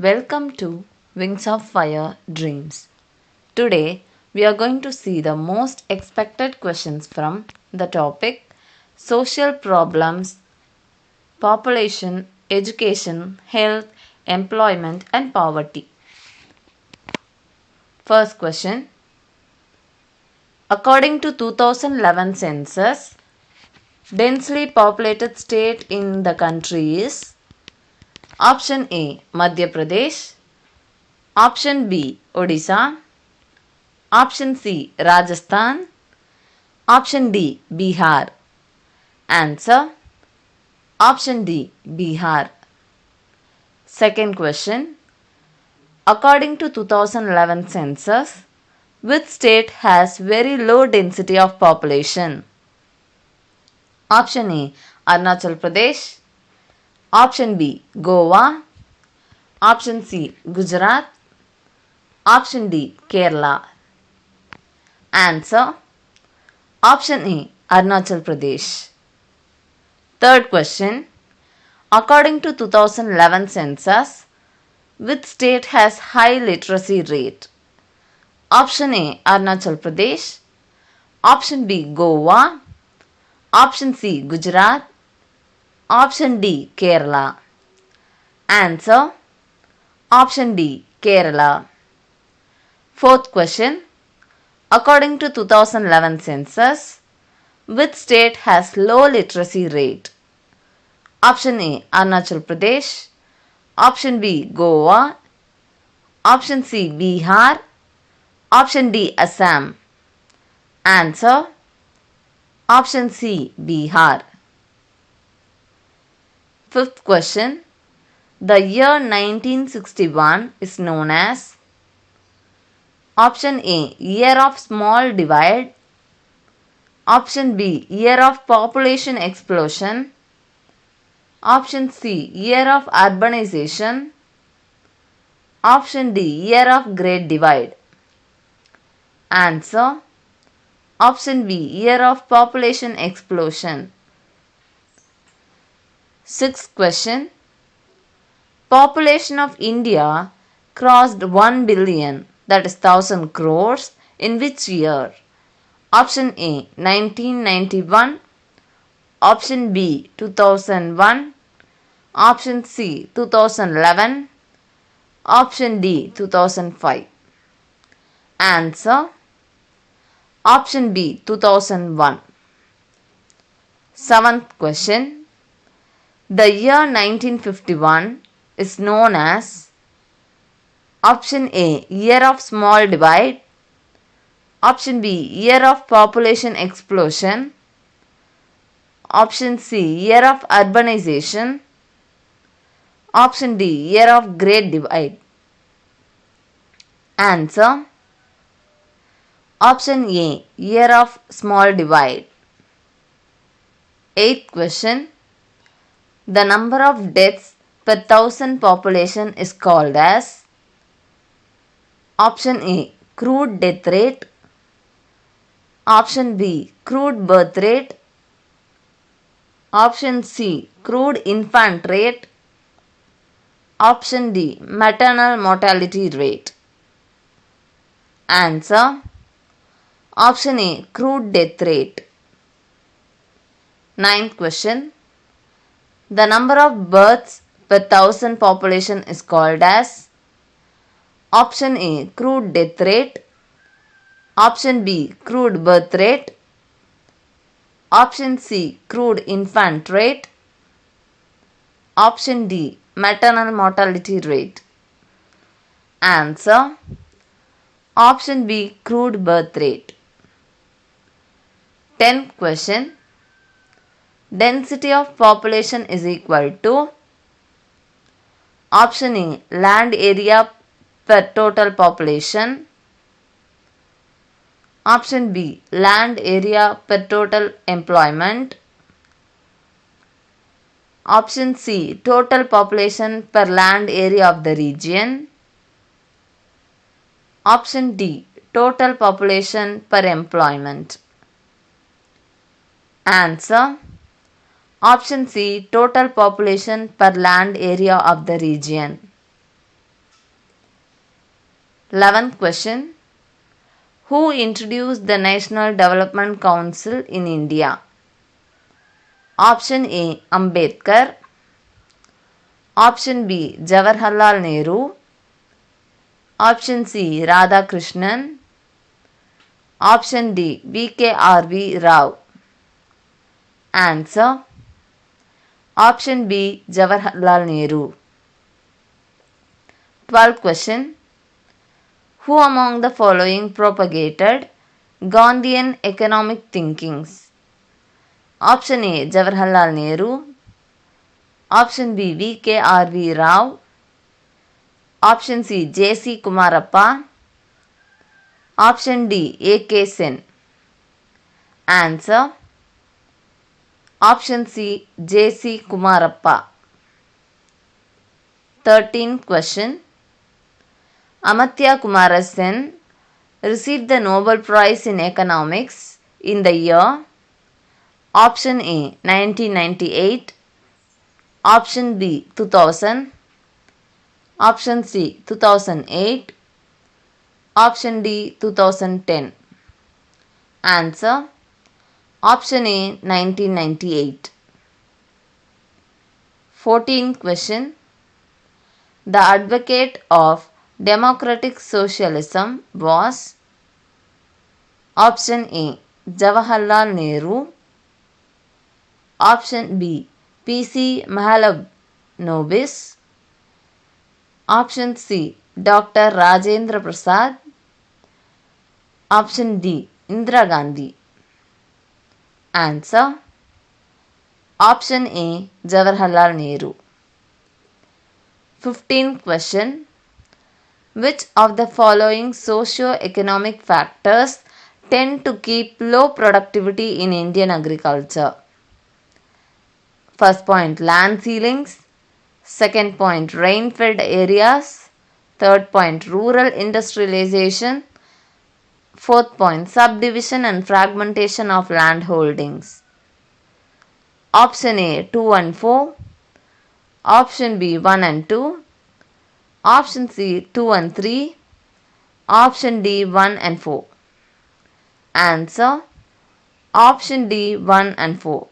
Welcome to Wings of Fire Dreams. Today we are going to see the most expected questions from the topic social problems, population, education, health, employment, and poverty. First question. According to 2011 census, densely populated state in the country is option A Madhya Pradesh, option B Odisha, option C Rajasthan, option D Bihar. Answer option D Bihar. Second question. According to 2011 census, which state has very low density of population? Option A Arunachal Pradesh, option B Goa, option C Gujarat, option D Kerala. Answer option A Arunachal Pradesh. Third question. According to 2011 census, which state has high literacy rate? Option A Arunachal Pradesh, option B Goa, option C Gujarat, option D Kerala. Answer option D Kerala. Fourth question. According to 2011 census, which state has low literacy rate? Option A Arunachal Pradesh, option B Goa, option C Bihar, option D Assam. Answer option C Bihar. Fifth question. The year 1961 is known as option A year of small divide, option B year of population explosion, option C year of urbanization, option D year of great divide. Answer option B year of population explosion. Sixth question. Population of India crossed 1 billion, that is 1000 crores, in which year? Option A 1991, option B 2001, option C 2011, option D 2005. Answer option B 2001. Seventh question. The year 1951 is known as option A year of small divide, option B year of population explosion, option C year of urbanization, option D year of great divide. Answer option A year of small divide. Eighth question. The number of deaths per thousand population is called as option A crude death rate, option B crude birth rate, option C crude infant rate, option D maternal mortality rate. Answer option A crude death rate. Ninth question. The number of births per thousand population is called as option A crude death rate, option B crude birth rate, option C crude infant rate, option D maternal mortality rate. Answer option B crude birth rate. 10th question. Density of population is equal to option A land area per total population, option B land area per total employment, option C total population per land area of the region, option D total population per employment. Answer option C total population per land area of the region. 11th question. Who introduced the National Development Council in India? Option A. Ambedkar. Option B. Jawaharlal Nehru. Option C. Radhakrishnan. Option D. V.K.R.V. Rao. Answer. Option B. Jawaharlal Nehru. 12th question. Who among the following propagated Gandhian economic thinkings? Option A. Jawaharlal Nehru. Option B. V.K.R.V. Rao. Option C. J.C. Kumarappa. Option D. A.K. Sen. Answer. Option C. J.C. Kumarappa. 13th question. Amartya Kumara Sen received the Nobel Prize in Economics in the year. Option A. 1998. Option B. 2000. Option C. 2008. Option D. 2010. Answer. Option A. 1998. 14th question. The advocate of democratic socialism was. Option A. Jawaharlal Nehru. Option B. P.C. Mahalanobis. Option C. Dr. Rajendra Prasad. Option D. Indira Gandhi. Answer. Option A. Jawaharlal Nehru. 15th question. Which of the following socio-economic factors tend to keep low productivity in Indian agriculture? First point, land ceilings. Second point, rain-fed areas. Third point, rural industrialization. Fourth point, subdivision and fragmentation of land holdings. Option A, 2 and 4. Option B, 1 and 2. Option C, 2 and 3. Option D, 1 and 4. Answer. Option D, 1 and 4.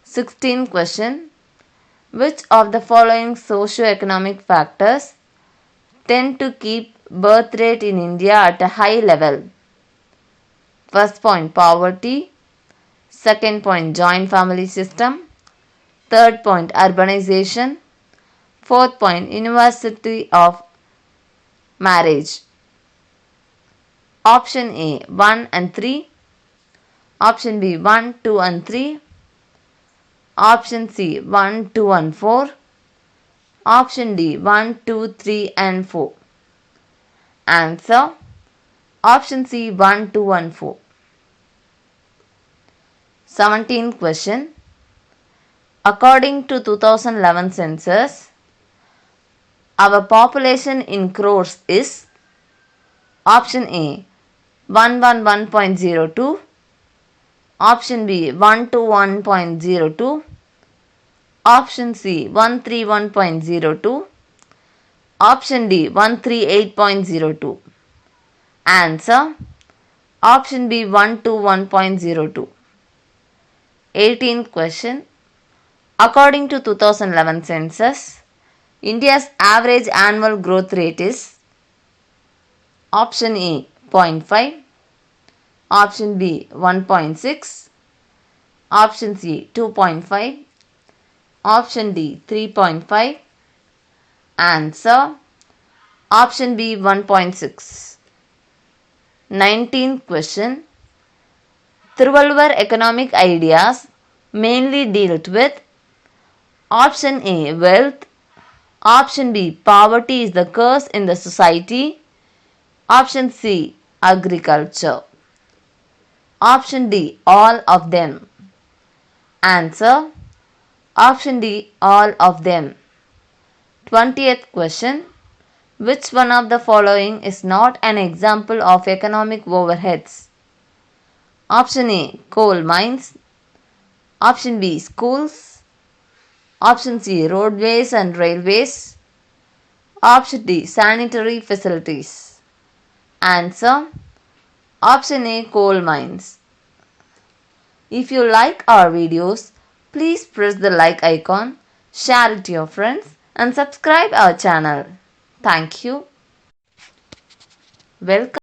16th question. Which of the following socio-economic factors tend to keep birth rate in India at a high level? First point, poverty. Second point, joint family system. Third point, urbanization. Fourth point, university of marriage. Option A, 1 and 3. Option B, 1, 2 and 3. Option C, 1, 2 and 4. Option D, 1, 2, 3 and 4. Answer. Option C, 1, 2 and 4. 17th question. According to 2011 census, our population in crores is. Option A, 111.02. Option B, 121.02. Option C, 131.02. Option D, 138.02. Answer. Option B, 121.02. 18th question. According to 2011 census, India's average annual growth rate is. Option A, 0.5. Option B, 1.6. Option C, 2.5. Option D, 3.5. Answer. Option B, 1.6. 19th question. Thiruvalluvar economic ideas mainly dealt with. Option A, wealth. Option B, poverty is the curse in the society. Option C, agriculture. Option D, all of them. Answer. Option D, all of them. 20th question. Which one of the following is not an example of economic overheads? Option A, coal mines. Option B, schools. Option C, roadways and railways. Option D. Sanitary facilities. Answer. Option A. Coal mines. If you like our videos, please press the like icon, share it to your friends and subscribe our channel. Thank you. Welcome.